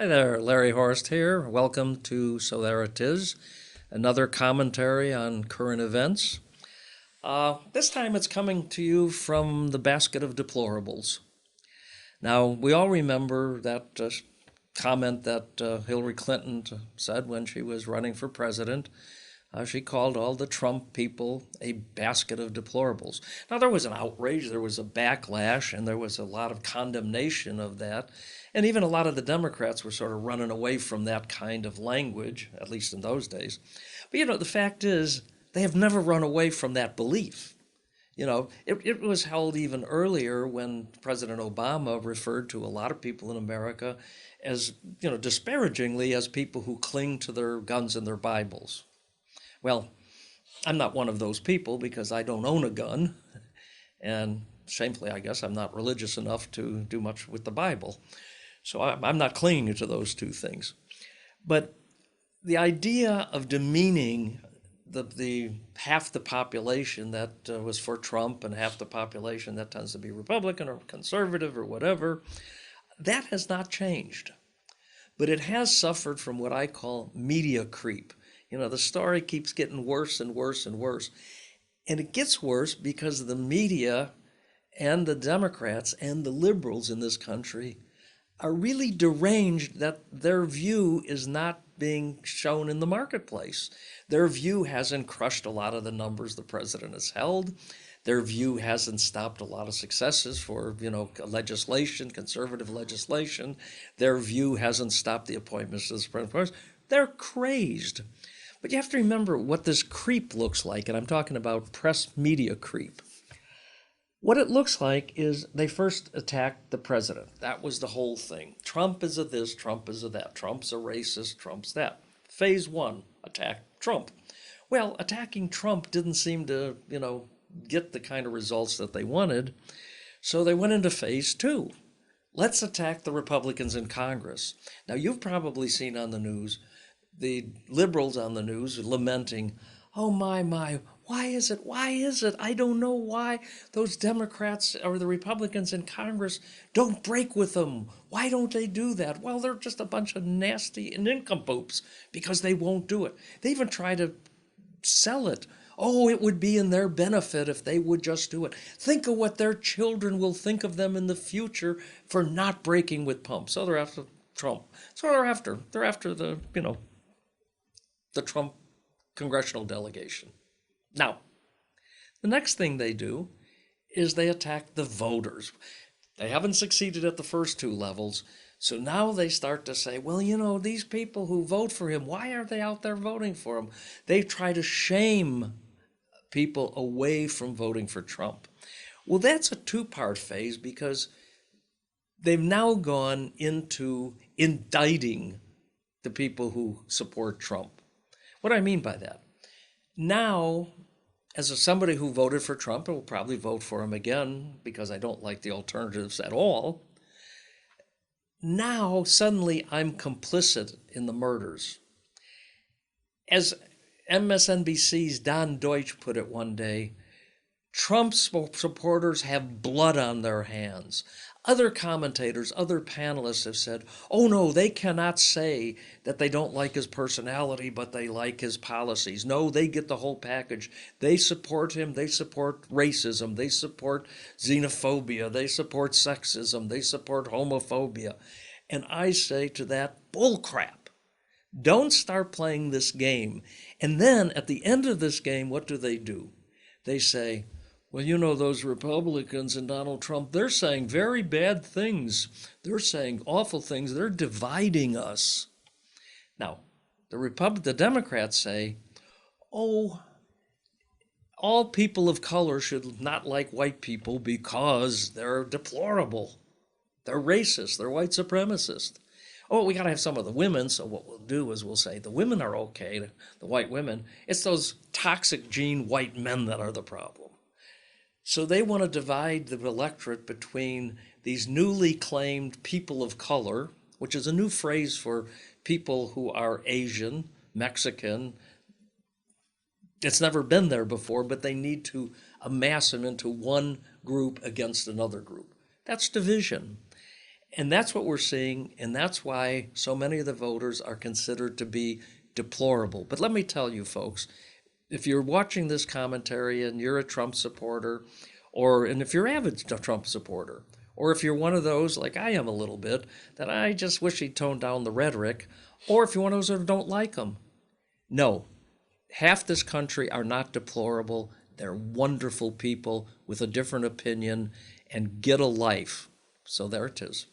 Hi there, Larry Horist here. Welcome to So There It Is, another commentary on current events. This time it's coming to you from the basket of deplorables. Now, we all remember that comment that Hillary Clinton said when she was running for president. She called all the Trump people a basket of deplorables. Now, there was an outrage, there was a backlash, and there was a lot of condemnation of that. And even a lot of the Democrats were sort of running away from that kind of language, at least in those days. But the fact is, they have never run away from that belief. It was held even earlier when President Obama referred to a lot of people in America as, disparagingly as people who cling to their guns and their Bibles. Well, I'm not one of those people because I don't own a gun. And shamefully, I guess I'm not religious enough to do much with the Bible. So I'm not clinging to those two things. But the idea of demeaning the half the population that was for Trump and half the population that tends to be Republican or conservative or whatever, that has not changed. But it has suffered from what I call media creep. The story keeps getting worse and worse and worse. And it gets worse because the media and the Democrats and the liberals in this country are really deranged that their view is not being shown in the marketplace. Their view hasn't crushed a lot of the numbers the president has held. Their view hasn't stopped a lot of successes for, legislation, conservative legislation. Their view hasn't stopped the appointments of the Supreme Court. They're crazed. But you have to remember what this creep looks like, and I'm talking about press media creep. What it looks like is they first attacked the president. That was the whole thing. Trump is a this, Trump is a that. Trump's a racist, Trump's that. Phase one, attack Trump. Well, attacking Trump didn't seem to, get the kind of results that they wanted. So they went into phase two. Let's attack the Republicans in Congress. Now, you've probably seen on the news the liberals on the news lamenting, oh my, why is it? I don't know why those Democrats or the Republicans in Congress don't break with them. Why don't they do that? Well, they're just a bunch of nasty nincompoops because they won't do it. They even try to sell it. Oh, it would be in their benefit if they would just do it. Think of what their children will think of them in the future for not breaking with pumps. So they're after Trump. So they're after the Trump congressional delegation. Now, the next thing they do is they attack the voters. They haven't succeeded at the first two levels, so now they start to say, well, these people who vote for him, why are they out there voting for him? They try to shame people away from voting for Trump. Well, that's a two-part phase because they've now gone into indicting the people who support Trump. What do I mean by that? Now, as somebody who voted for Trump and will probably vote for him again because I don't like the alternatives at all, now suddenly I'm complicit in the murders. As MSNBC's Don Deutsch put it one day, Trump supporters have blood on their hands. Other commentators, other panelists have said, oh no, they cannot say that they don't like his personality, but they like his policies. No, they get the whole package. They support him. They support racism. They support xenophobia. They support sexism. They support homophobia. And I say to that, bullcrap. Don't start playing this game. And then at the end of this game, what do? They say, well, those Republicans and Donald Trump, they're saying very bad things. They're saying awful things. They're dividing us. Now, the Democrats say, oh, all people of color should not like white people because they're deplorable. They're racist. They're white supremacist. Oh, we got to have some of the women. So what we'll do is we'll say the women are okay, the white women. It's those toxic gene white men that are the problem. So they want to divide the electorate between these newly claimed people of color, which is a new phrase for people who are Asian, Mexican. It's never been there before, but they need to amass them into one group against another group. That's division. And that's what we're seeing, and that's why so many of the voters are considered to be deplorable. But let me tell you, folks, if you're watching this commentary and you're a Trump supporter, and if you're an avid Trump supporter, or if you're one of those, like I am a little bit, that I just wish he'd tone down the rhetoric, or if you're one of those that don't like him, no, half this country are not deplorable. They're wonderful people with a different opinion and get a life. So there it is.